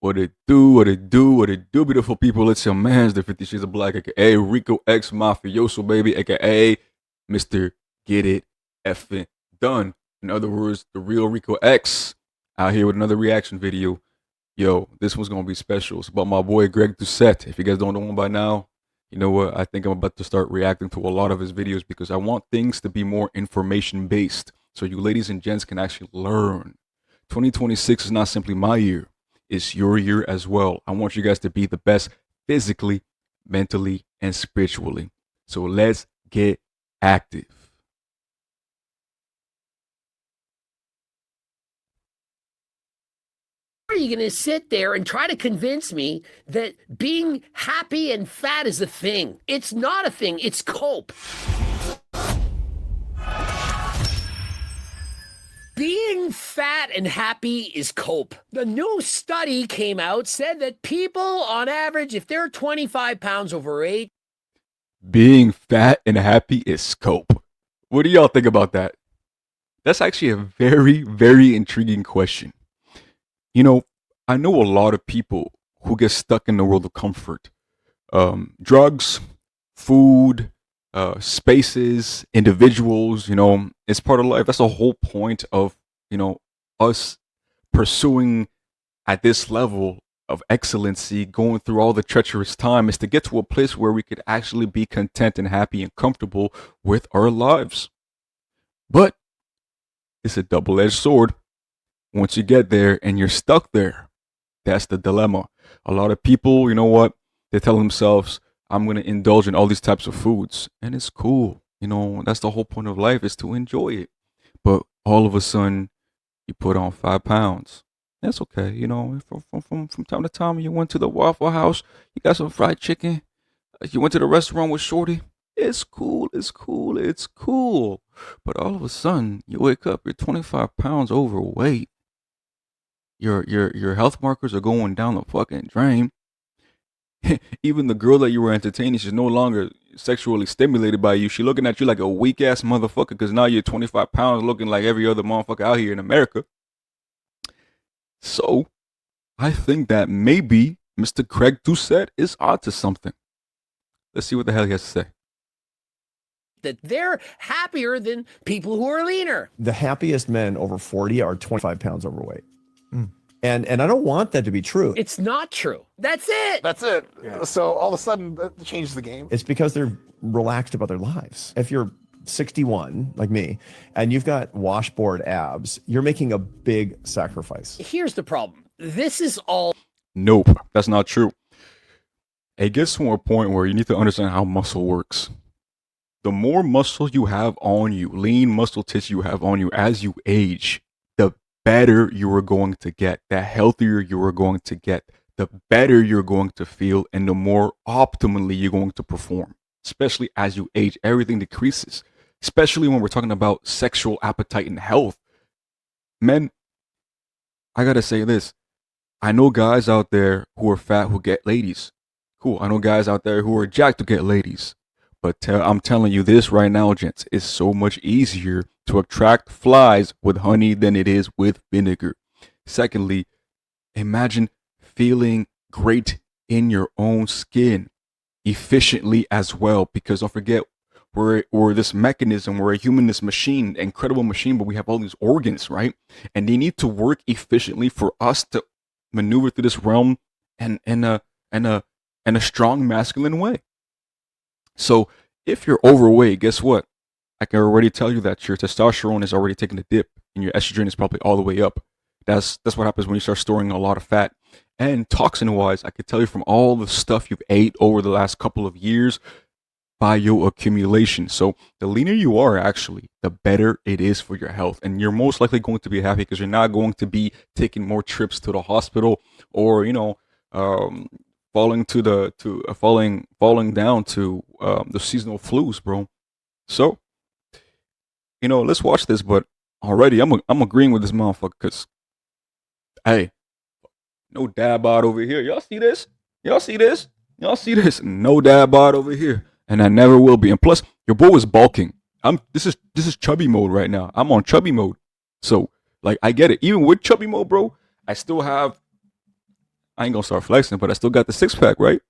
What it do, what it do, what it do, beautiful people. It's your man's the 50 Shades of Black, aka Ricoxmafioso, baby, aka Mr. Get It Effing Done. In other words, the real Rico X out here with another reaction video. Yo, this one's gonna be special. It's about my boy Greg Doucette. If you guys don't know him by now, you know what? I think I'm about to start reacting to a lot of his videos because I want things to be more information based. So you ladies and gents can actually learn. 2026 is not simply my year, it's your year as well. I want you guys to be the best physically, mentally, and spiritually. So let's get active. Are you going to sit there and try to convince me that being happy and fat is a thing? It's not a thing, it's cope. Being fat and happy is cope. The new study came out, said that people on average, if they're 25 pounds overweight, Being fat and happy is cope. What do y'all think about that? That's actually a very, very intriguing question. You know, I know a lot of people who get stuck in the world of comfort. Drugs, food, spaces, individuals, it's part of life. That's the whole point of, us pursuing at this level of excellency, going through all the treacherous time is to get to a place where we could actually be content and happy and comfortable with our lives. But it's a double edged sword. Once you get there and you're stuck there, that's the dilemma. A lot of people, you know what? They tell themselves, I'm going to indulge in all these types of foods. And it's cool. That's the whole point of life is to enjoy it. But all of a sudden, you put on 5 pounds. That's okay. From time to time, you went to the Waffle House, you got some fried chicken, you went to the restaurant with Shorty. It's cool. It's cool. It's cool. But all of a sudden, you wake up, you're 25 pounds overweight. Your health markers are going down the fucking drain. Even the girl that you were entertaining, she's no longer sexually stimulated by you. She looking at you like a weak ass motherfucker because now you're 25 pounds looking like every other motherfucker out here in America. So I think that maybe Mr. Craig Doucette is onto something. Let's see what the hell he has to say. that they're happier than people who are leaner. The happiest men over 40 are 25 pounds overweight. And I don't want that to be true. It's not true. That's it. That's it. Yeah. So all of a sudden, that changes the game. It's because they're relaxed about their lives. If you're 61, like me, and you've got washboard abs, you're making a big sacrifice. Here's the problem. This is all. Nope, that's not true. It gets to a point where you need to understand how muscle works. The more muscle you have on you, lean muscle tissue you have on you as you age, the better you are going to get, the healthier you are going to get, the better you're going to feel, and the more optimally you're going to perform. Especially as you age, everything decreases. Especially when we're talking about sexual appetite and health. Men, I gotta say this. I know guys out there who are fat who get ladies. Cool. I know guys out there who are jacked to get ladies. But I'm telling you this right now, gents. It's so much easier to attract flies with honey than it is with vinegar. Secondly, imagine feeling great in your own skin efficiently as well. Because don't forget, we're this mechanism, we're a human, this machine, incredible machine, but we have all these organs, right? And they need to work efficiently for us to maneuver through this realm and in a strong masculine way. So if you're overweight, guess what? I can already tell you that your testosterone is already taking a dip and your estrogen is probably all the way up. That's what happens when you start storing a lot of fat. And toxin wise, I could tell you from all the stuff you've ate over the last couple of years, bioaccumulation. So the leaner you are, actually, the better it is for your health. And you're most likely going to be happy because you're not going to be taking more trips to the hospital or, falling down to the seasonal flus, bro. So, let's watch this. But already, I'm agreeing with this motherfucker because, hey, no dad bod over here. Y'all see this? Y'all see this? Y'all see this? No dad bod over here, and I never will be. And plus, your boy is bulking. This is chubby mode right now. I'm on chubby mode. So, like, I get it. Even with chubby mode, bro, I still have I ain't gonna start flexing, but I still got the six pack, right?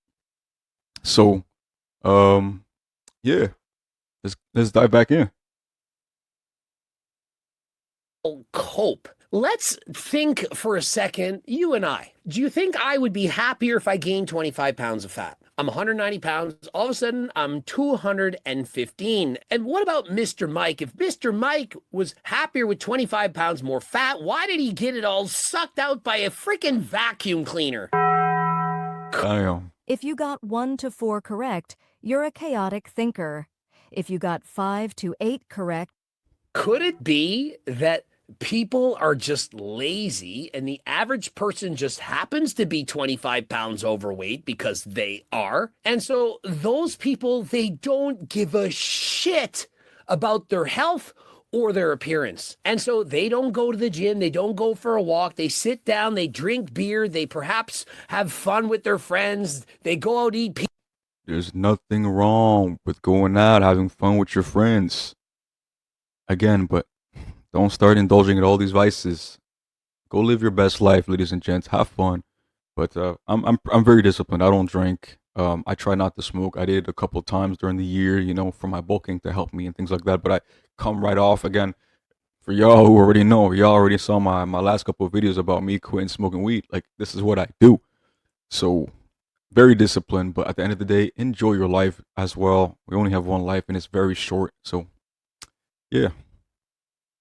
So, yeah, let's dive back in. Cope. Let's think for a second, you and I. Do you think I would be happier if I gained 25 pounds of fat? I'm 190 pounds. All of a sudden, I'm 215. And what about Mr. Mike? If Mr. Mike was happier with 25 pounds more fat, why did he get it all sucked out by a freaking vacuum cleaner? Damn. If you got 1 to 4 correct, you're a chaotic thinker. If you got 5 to 8 correct, could it be that people are just lazy and the average person just happens to be 25 pounds overweight because they are? And so those people, they don't give a shit about their health or their appearance. And so they don't go to the gym, they don't go for a walk, they sit down, they drink beer, they perhaps have fun with their friends, they go out eat pizza. There's nothing wrong with going out, having fun with your friends. Again, but don't start indulging in all these vices. Go live your best life, ladies and gents. Have fun. But I'm very disciplined. I don't drink. I try not to smoke. I did a couple times during the year, you know, for my bulking to help me and things like that. But I come right off again. For y'all who already know, y'all already saw my last couple of videos about me quitting smoking weed. Like, this is what I do. So, very disciplined. But at the end of the day, enjoy your life as well. We only have one life and it's very short. So, yeah.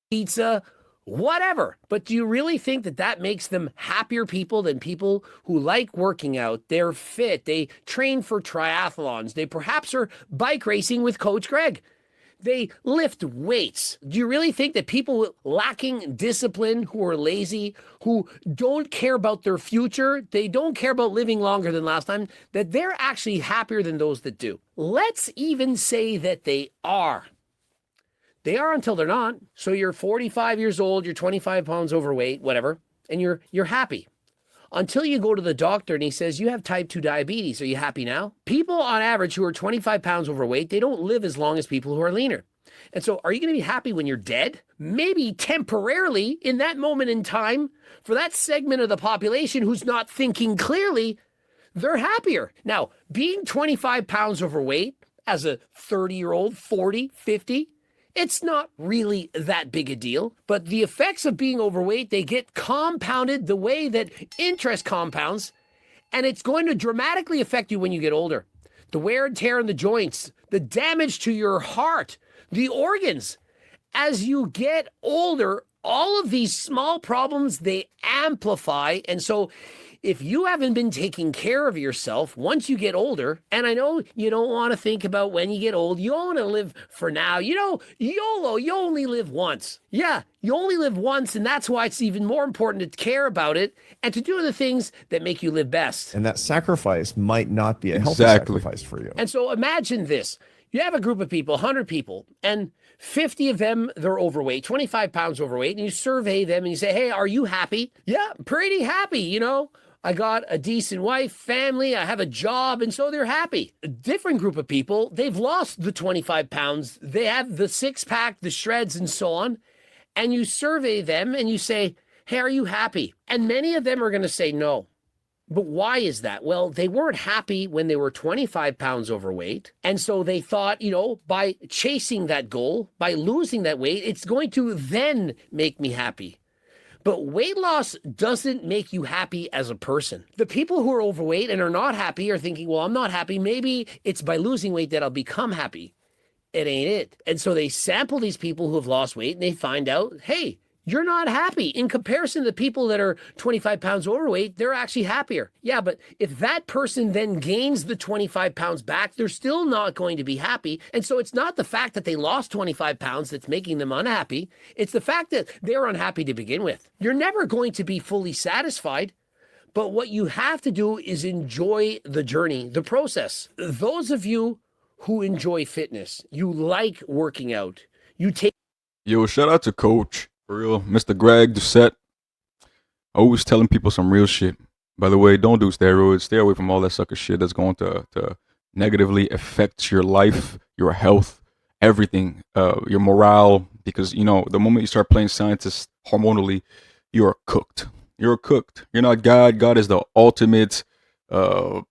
Pizza, whatever. But do you really think that that makes them happier people than people who like working out? They're fit. They train for triathlons. They perhaps are bike racing with Coach Greg. They lift weights. Do you really think that people lacking discipline, who are lazy, who don't care about their future, they don't care about living longer than last time, that they're actually happier than those that do? Let's even say that they are. They are until they're not. So you're 45 years old, you're 25 pounds overweight, whatever, and you're happy. Until you go to the doctor and he says, you have type 2 diabetes. Are you happy now? People on average who are 25 pounds overweight, they don't live as long as people who are leaner. And so are you going to be happy when you're dead? Maybe temporarily in that moment in time for that segment of the population who's not thinking clearly, they're happier. Now, being 25 pounds overweight as a 30-year-old, 40, 50, it's not really that big a deal, but the effects of being overweight, they get compounded the way that interest compounds, and it's going to dramatically affect you when you get older. The wear and tear in the joints, the damage to your heart, the organs. As you get older, all of these small problems, they amplify, and so if you haven't been taking care of yourself once you get older, and I know you don't want to think about when you get old, you want to live for now. You know, YOLO, you only live once. Yeah, you only live once, and that's why it's even more important to care about it and to do the things that make you live best. And that sacrifice might not be a healthy sacrifice for you. And so imagine this. You have a group of people, 100 people, and 50 of them, they're overweight, 25 pounds overweight, and you survey them and you say, hey, are you happy? Yeah, pretty happy, you know. I got a decent wife, family, I have a job, and so they're happy. A different group of people, they've lost the 25 pounds, they have the six-pack, the shreds, and so on, and you survey them and you say, hey, are you happy? And many of them are going to say no. But why is that? Well, they weren't happy when they were 25 pounds overweight, and so they thought, you know, by chasing that goal, by losing that weight, it's going to then make me happy. But weight loss doesn't make you happy as a person. The people who are overweight and are not happy are thinking, well, I'm not happy. Maybe it's by losing weight that I'll become happy. It ain't it. And so they sample these people who have lost weight and they find out, hey, you're not happy. In comparison to the people that are 25 pounds overweight, they're actually happier. Yeah, but if that person then gains the 25 pounds back, they're still not going to be happy. And so it's not the fact that they lost 25 pounds that's making them unhappy. It's the fact that they're unhappy to begin with. You're never going to be fully satisfied. But what you have to do is enjoy the journey, the process. Those of you who enjoy fitness, you like working out, you take... Yo, shout out to Coach. For real, Mr. Greg Doucette, always telling people some real shit. By the way, don't do steroids. Stay away from all that sucker shit that's going to negatively affect your life, your health, everything, your morale. Because, you know, the moment you start playing scientist hormonally, you're cooked. You're cooked. You're not God. God is the ultimate uh,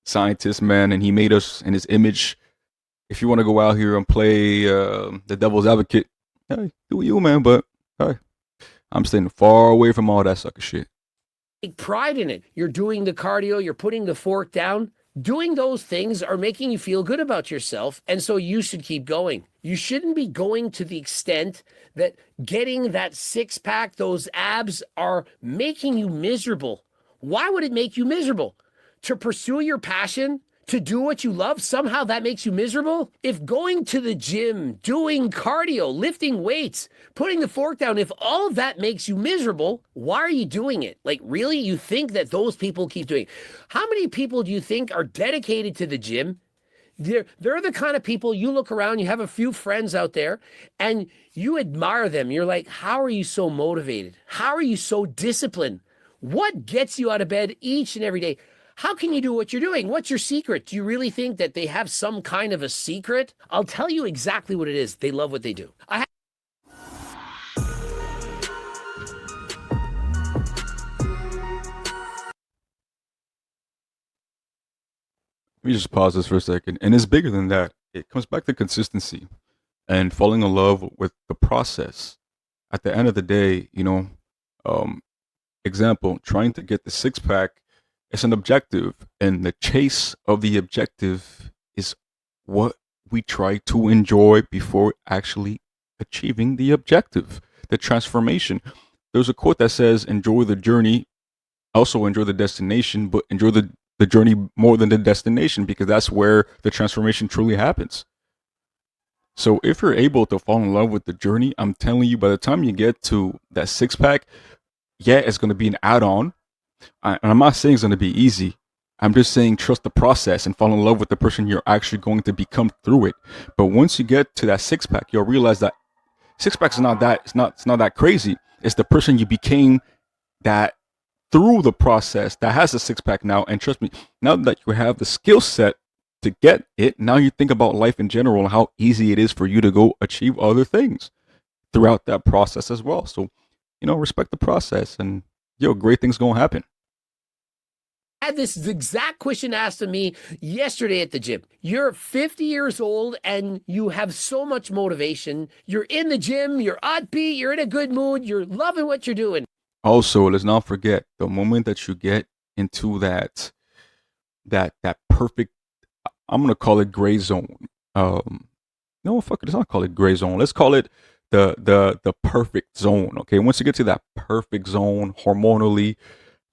scientist, man, and he made us in his image. If you want to go out here and play the devil's advocate, hey, do you, man. But hey, I'm staying far away from all that sucker shit. Take pride in it. You're doing the cardio, you're putting the fork down. Doing those things are making you feel good about yourself. And so you should keep going. You shouldn't be going to the extent that getting that six pack, those abs are making you miserable. Why would it make you miserable? To pursue your passion, to do what you love, somehow that makes you miserable? If going to the gym, doing cardio, lifting weights, putting the fork down, if all of that makes you miserable, why are you doing it? Like, really? You think that those people keep doing it? How many people do you think are dedicated to the gym? They're the kind of people you look around, you have a few friends out there, and you admire them. You're like, how are you so motivated? How are you so disciplined? What gets you out of bed each and every day? How can you do what you're doing? What's your secret? Do you really think that they have some kind of a secret? I'll tell you exactly what it is. They love what they do. Let me just pause this for a second. And it's bigger than that. It comes back to consistency and falling in love with the process. At the end of the day, example, trying to get the six pack, it's an objective, and the chase of the objective is what we try to enjoy before actually achieving the objective, the transformation. There's a quote that says, enjoy the journey, also enjoy the destination, but enjoy the journey more than the destination, because that's where the transformation truly happens. So if you're able to fall in love with the journey, I'm telling you, by the time you get to that six pack, yeah, it's going to be an add-on. And I'm not saying it's going to be easy. I'm just saying trust the process and fall in love with the person you're actually going to become through it. But once you get to that six pack, you'll realize that six pack is not that, it's not that crazy. It's the person you became that through the process that has a six pack now. And trust me, now that you have the skill set to get it, now you think about life in general and how easy it is for you to go achieve other things throughout that process as well. So, respect the process, and great things gonna happen. I had this exact question asked of me yesterday at the gym. You're 50 years old and you have so much motivation. You're in the gym, you're upbeat, you're in a good mood, you're loving what you're doing. Also, let's not forget the moment that you get into that perfect, I'm gonna call it gray zone. No, fuck it, let's not call it gray zone. Let's call it the perfect zone. Okay, once you get to that perfect zone hormonally,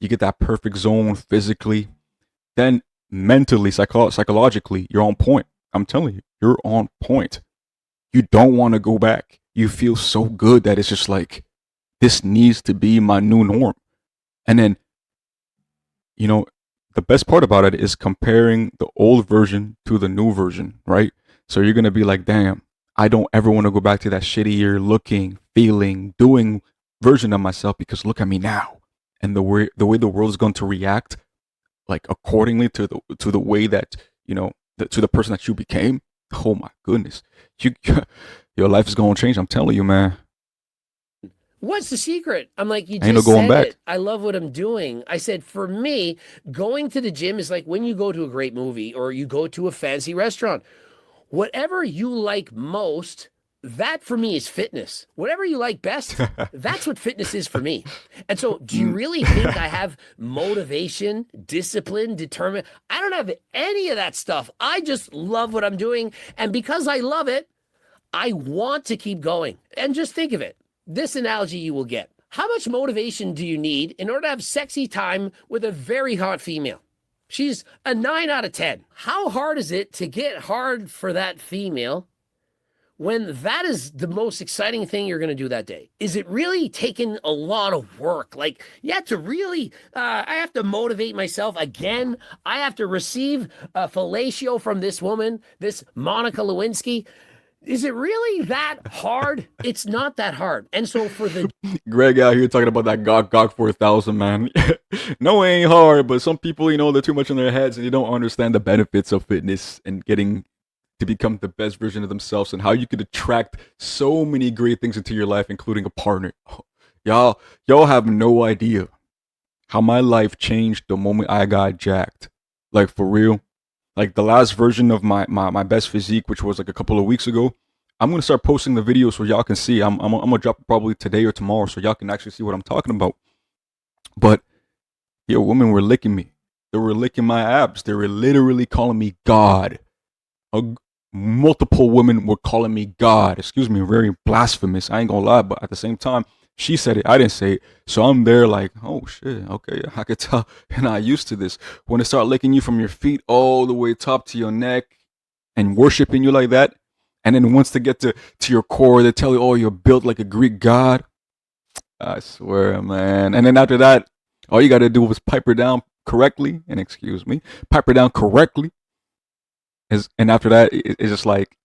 you get that perfect zone physically, then mentally, psychologically, you're on point. I'm telling you, you're on point. You don't want to go back. You feel so good that it's just like, this needs to be my new norm. And then, the best part about it is comparing the old version to the new version, right? So you're going to be like, damn, I don't ever want to go back to that shittier looking, feeling, doing version of myself, because look at me now. And the way the world is going to react, like accordingly to the way that to the person that you became. Oh my goodness, your life is going to change. I'm telling you, man. What's the secret? I'm like, you Ain't just no going said back. it. I love what I'm doing. I said, for me, going to the gym is like when you go to a great movie or you go to a fancy restaurant. Whatever you like most, that for me is fitness. Whatever you like best, that's what fitness is for me. And so, do you really think I have motivation, discipline, determined? I don't have any of that stuff. I just love what I'm doing. And because I love it, I want to keep going. And just think of it. This analogy you will get. How much motivation do you need in order to have sexy time with a very hot female? She's a 9 out of 10. How hard is it to get hard for that female when that is the most exciting thing you're going to do that day? Is it really taking a lot of work? Like, you have to really, I have to motivate myself again. I have to receive a fellatio from this woman, this Monica Lewinsky. Is it really that hard? It's not that hard. And so for the Greg out here talking about that Gok 4000, man. No, it ain't hard, but some people, they're too much in their heads and they don't understand the benefits of fitness and getting to become the best version of themselves and how you could attract so many great things into your life, including a partner. Y'all have no idea. how my life changed the moment I got jacked. Like for real. Like the last version of my best physique, which was like a couple of weeks ago. I'm gonna start posting the video so y'all can see. I'm gonna drop it probably today or tomorrow so y'all can actually see what I'm talking about. But yo, women were licking me. They were licking my abs. They were literally calling me God. Multiple women were calling me God. Excuse me, very blasphemous. I ain't gonna lie, but at the same time, she said it. I didn't say it. So I'm there like, oh shit, okay, I could tell you're not used to this. When they start licking you from your feet all the way top to your neck and worshiping you like that, and then once they get to your core, they tell you, oh, you're built like a Greek god. I swear, man. And then after that, all you got to do is pipe her down correctly, and excuse me, pipe her down correctly. And after that, it's just like,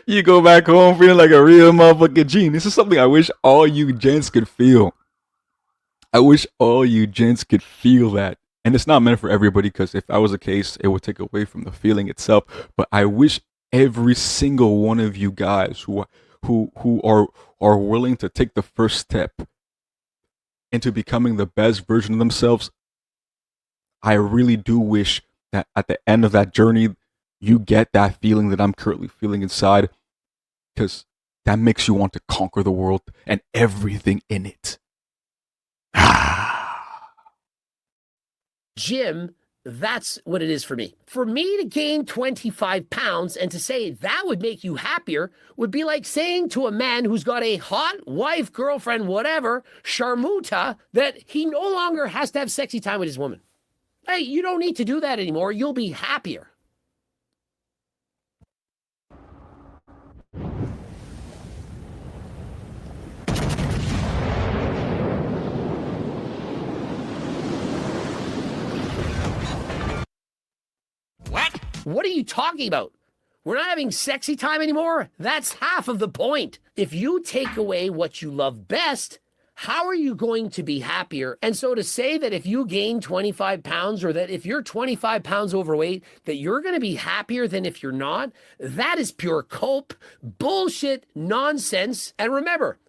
you go back home feeling like a real motherfucking G. This is something I wish all you gents could feel. I wish all you gents could feel that. And it's not meant for everybody, because if that was the case, it would take away from the feeling itself. But I wish every single one of you guys who are willing to take the first step into becoming the best version of themselves, I really do wish that at the end of that journey, you get that feeling that I'm currently feeling inside, because that makes you want to conquer the world and everything in it. Jim, that's what it is for me. For me to gain 25 pounds and to say that would make you happier would be like saying to a man who's got a hot wife, girlfriend, whatever, Sharmuta, that he no longer has to have sexy time with his woman. Hey, you don't need to do that anymore. You'll be happier. What? What are you talking about? We're not having sexy time anymore? That's half of the point. If you take away what you love best, how are you going to be happier? And so to say that if you gain 25 pounds, or that if you're 25 pounds overweight, that you're going to be happier than if you're not, that is pure cope, bullshit, nonsense. And remember,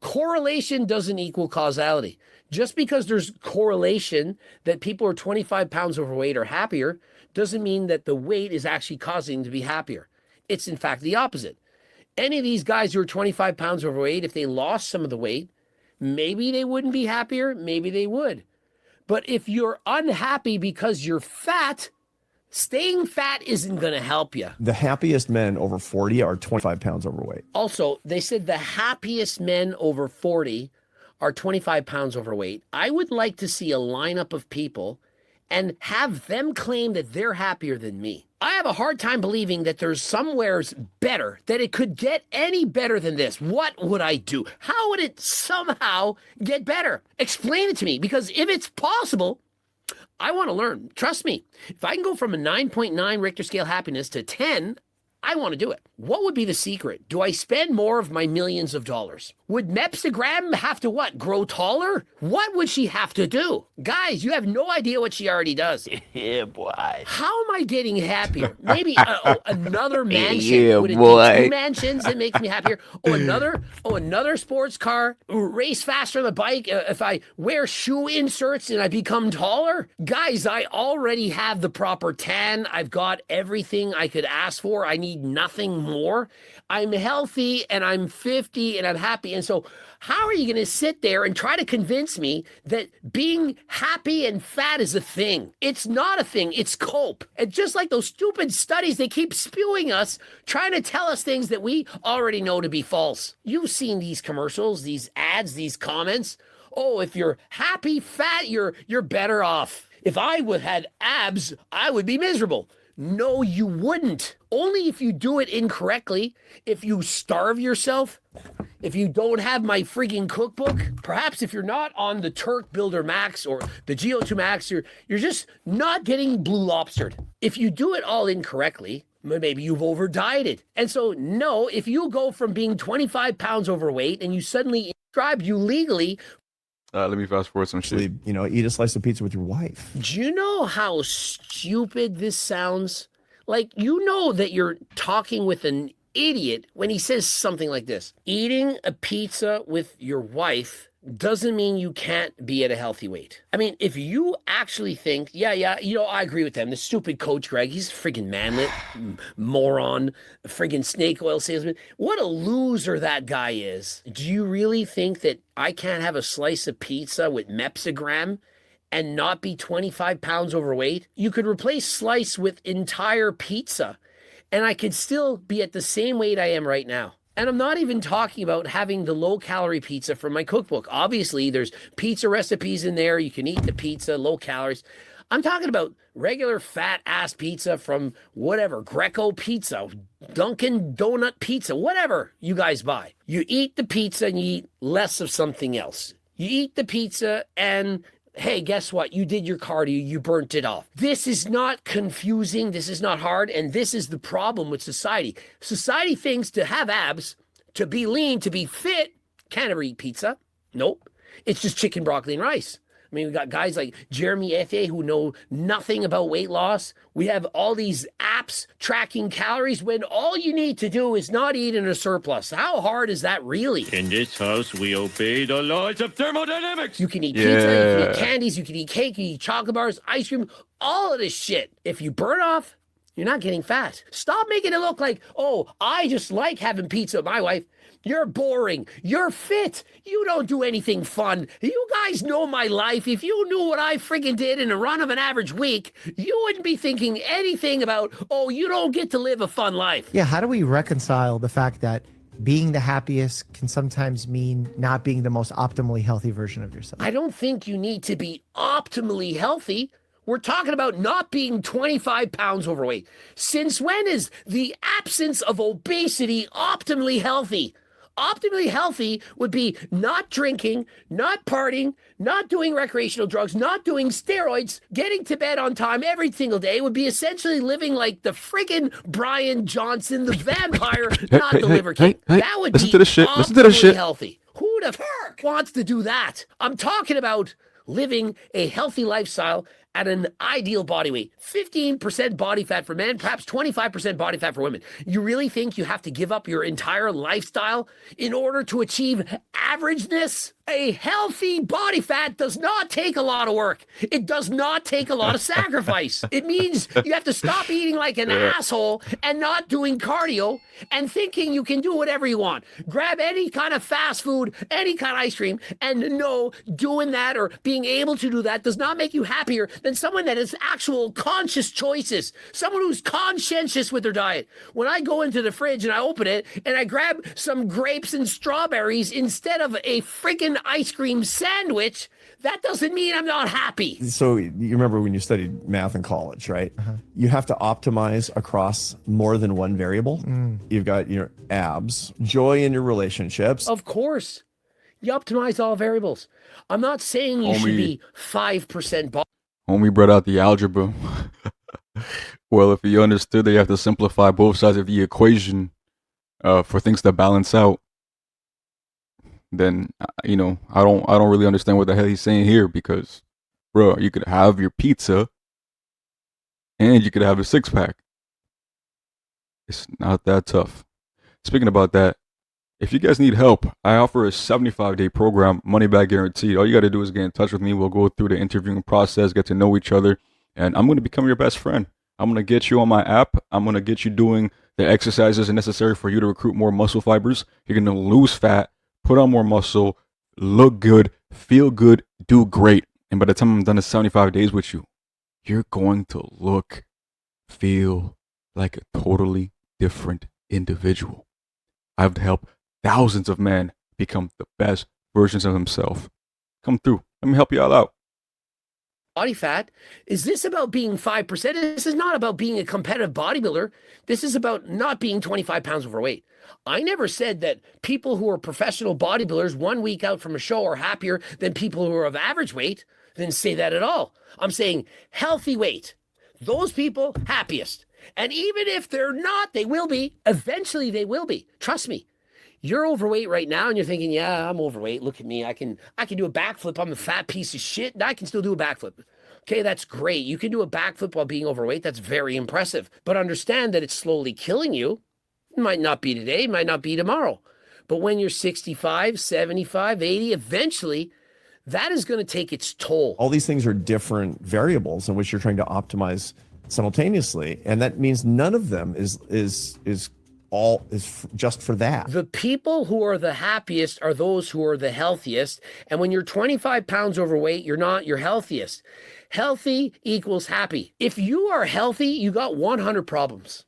correlation doesn't equal causality. Just because there's correlation that people who are 25 pounds overweight are happier doesn't mean that the weight is actually causing them to be happier. It's in fact the opposite. Any of these guys who are 25 pounds overweight, if they lost some of the weight, maybe they wouldn't be happier, maybe they would. But if you're unhappy because you're fat, staying fat isn't going to help you. The happiest men over 40 are 25 pounds overweight. Also, they said the happiest men over 40 are 25 pounds overweight. I would like to see a lineup of people and have them claim that they're happier than me. I have a hard time believing that there's somewheres better, that it could get any better than this. What would I do? How would it somehow get better? Explain it to me, because if it's possible, I want to learn. Trust me, if I can go from a 9.9 Richter scale happiness to 10, I want to do it. What would be the secret? Do I spend more of my millions of dollars? Would Mepstagram have to what? Grow taller? What would she have to do? Guys, you have no idea what she already does. Yeah, boy. How am I getting happier? Maybe another mansion. Yeah, Would it boy. be 2 mansions that makes me happier? Another sports car. Race faster on the bike. If I wear shoe inserts and I become taller? Guys, I already have the proper tan. I've got everything I could ask for. I need nothing more. I'm healthy and I'm 50 and I'm happy. And so how are you going to sit there and try to convince me that being happy and fat is a thing? It's not a thing. It's cope. And just like those stupid studies they keep spewing us, trying to tell us things that we already know to be false. You've seen these commercials, these ads, these comments. Oh, if you're happy, fat, you're better off. If I would had abs, I would be miserable. No, you wouldn't. Only if you do it incorrectly, if you starve yourself, if you don't have my freaking cookbook, perhaps if you're not on the Turk Builder Max or the GO2 Max, you're just not getting blue lobstered. If you do it all incorrectly, maybe you've over dieted. And so, no, if you go from being 25 pounds overweight and you suddenly prescribe you legally. Let me fast forward some shit. You know, eat a slice of pizza with your wife. Do you know how stupid this sounds? Like, you know that you're talking with an idiot when he says something like this. Eating a pizza with your wife doesn't mean you can't be at a healthy weight. I mean, if you actually think, yeah, I agree with them. The stupid coach Greg, he's a friggin' manlet, moron, friggin' snake oil salesman. What a loser that guy is. Do you really think that I can't have a slice of pizza with Mepsigram and not be 25 pounds overweight? You could replace slice with entire pizza, and I could still be at the same weight I am right now. And I'm not even talking about having the low-calorie pizza from my cookbook. Obviously, there's pizza recipes in there. You can eat the pizza, low calories. I'm talking about regular fat-ass pizza from whatever, Greco pizza, Dunkin' Donut pizza, whatever you guys buy. You eat the pizza and you eat less of something else. You eat the pizza and hey, guess what? You did your cardio, you burnt it off. This is not confusing, this is not hard, and this is the problem with society. Society thinks to have abs, to be lean, to be fit, can't ever eat pizza. Nope. It's just chicken, broccoli, and rice. I mean, we got guys like Jeremy Effie who know nothing about weight loss. We have all these apps tracking calories when all you need to do is not eat in a surplus. How hard is that really? In this house, we obey the laws of thermodynamics. You can eat pizza, you can eat candies, you can eat cake, you can eat chocolate bars, ice cream, all of this shit. If you burn off, you're not getting fat. Stop making it look like, oh, I just like having pizza with my wife. You're boring. You're fit. You don't do anything fun. You guys know my life. If you knew what I friggin' did in a run of an average week, you wouldn't be thinking anything about, oh, you don't get to live a fun life. Yeah, how do we reconcile the fact that being the happiest can sometimes mean not being the most optimally healthy version of yourself? I don't think you need to be optimally healthy. We're talking about not being 25 pounds overweight. Since when is the absence of obesity optimally healthy? Optimally healthy would be not drinking, not partying, not doing recreational drugs, not doing steroids, getting to bed on time every single day. It would be essentially living like the friggin' Brian Johnson, the vampire, not the Liver King. That would be optimally healthy. Who the fuck wants to do that? I'm talking about living a healthy lifestyle at an ideal body weight. 15% body fat for men, perhaps 25% body fat for women. You really think you have to give up your entire lifestyle in order to achieve averageness? A healthy body fat does not take a lot of work. It does not take a lot of sacrifice. It means you have to stop eating like an asshole and not doing cardio and thinking you can do whatever you want. Grab any kind of fast food, any kind of ice cream, and no, doing that or being able to do that does not make you happier than someone that has actual conscious choices, someone who's conscientious with their diet. When I go into the fridge and I open it and I grab some grapes and strawberries instead of a freaking ice cream sandwich, that doesn't mean I'm not happy. So you remember when you studied math in college, right? You have to optimize across more than one variable. You've got your abs, joy in your relationships. Of course. You optimize all variables. I'm not saying you should be 5% body. Homie brought out the algebra. Well, if you understood that you have to simplify both sides of the equation for things to balance out, then I don't really understand what the hell he's saying here, because, bro, you could have your pizza and you could have a six-pack. It's not that tough. Speaking about that, if you guys need help, I offer a 75-day program, money back guaranteed. All you got to do is get in touch with me. We'll go through the interviewing process, get to know each other, and I'm going to become your best friend. I'm going to get you on my app. I'm going to get you doing the exercises necessary for you to recruit more muscle fibers. You're going to lose fat, put on more muscle, look good, feel good, do great. And by the time I'm done the 75 days with you, you're going to look, feel like a totally different individual. I've helped thousands of men become the best versions of themselves. Come through. Let me help you all out. Body fat. Is this about being 5%? This is not about being a competitive bodybuilder. This is about not being 25 pounds overweight. I never said that people who are professional bodybuilders 1 week out from a show are happier than people who are of average weight. Didn't say that at all. I'm saying healthy weight. Those people happiest. And even if they're not, they will be. Eventually they will be. Trust me. You're overweight right now and you're thinking, yeah, I'm overweight. Look at me. I can do a backflip. I'm a fat piece of shit. And I can still do a backflip. Okay, that's great. You can do a backflip while being overweight. That's very impressive. But understand that it's slowly killing you. It might not be today, it might not be tomorrow. But when you're 65, 75, 80, eventually that is going to take its toll. All these things are different variables in which you're trying to optimize simultaneously, and that means none of them is just for that. The people who are the happiest are those who are the healthiest. And when you're 25 pounds overweight, you're not your healthiest. Healthy equals happy. If you are healthy, you got 100 problems.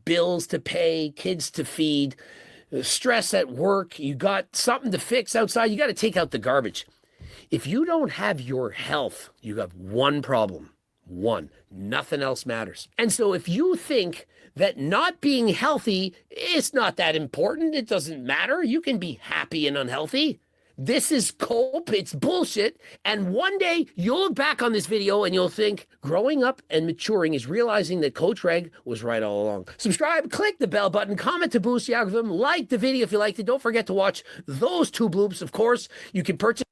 Bills to pay, kids to feed, stress at work, you got something to fix outside, you got to take out the garbage. If you don't have your health, you have one problem. One. Nothing else matters. And so if you think that not being healthy is not that important, it doesn't matter, you can be happy and unhealthy. This is cope, it's bullshit. And one day you'll look back on this video and you'll think growing up and maturing is realizing that Coach Reg was right all along. Subscribe, click the bell button, comment to boost the algorithm, like the video if you liked it. Don't forget to watch those 2 bloops. Of course, you can purchase.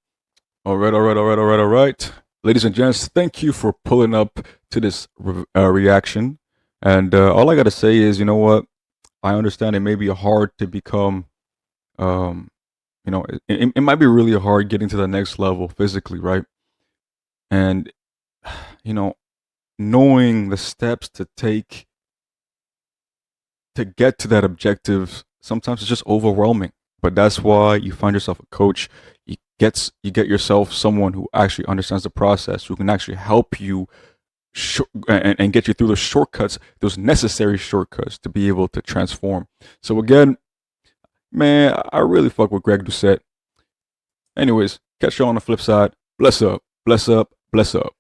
All right. Ladies and gents, thank you for pulling up to this reaction. And all I got to say is, you know what? I understand it may be hard to become, it might be really hard getting to the next level physically, right? And, knowing the steps to take to get to that objective, sometimes it's just overwhelming. But that's why you find yourself a coach. You get yourself someone who actually understands the process, who can actually help you and get you through the shortcuts, those necessary shortcuts to be able to transform. So again, man, I really fuck with Greg Doucette. Anyways, catch you on the flip side. Bless up, bless up, bless up.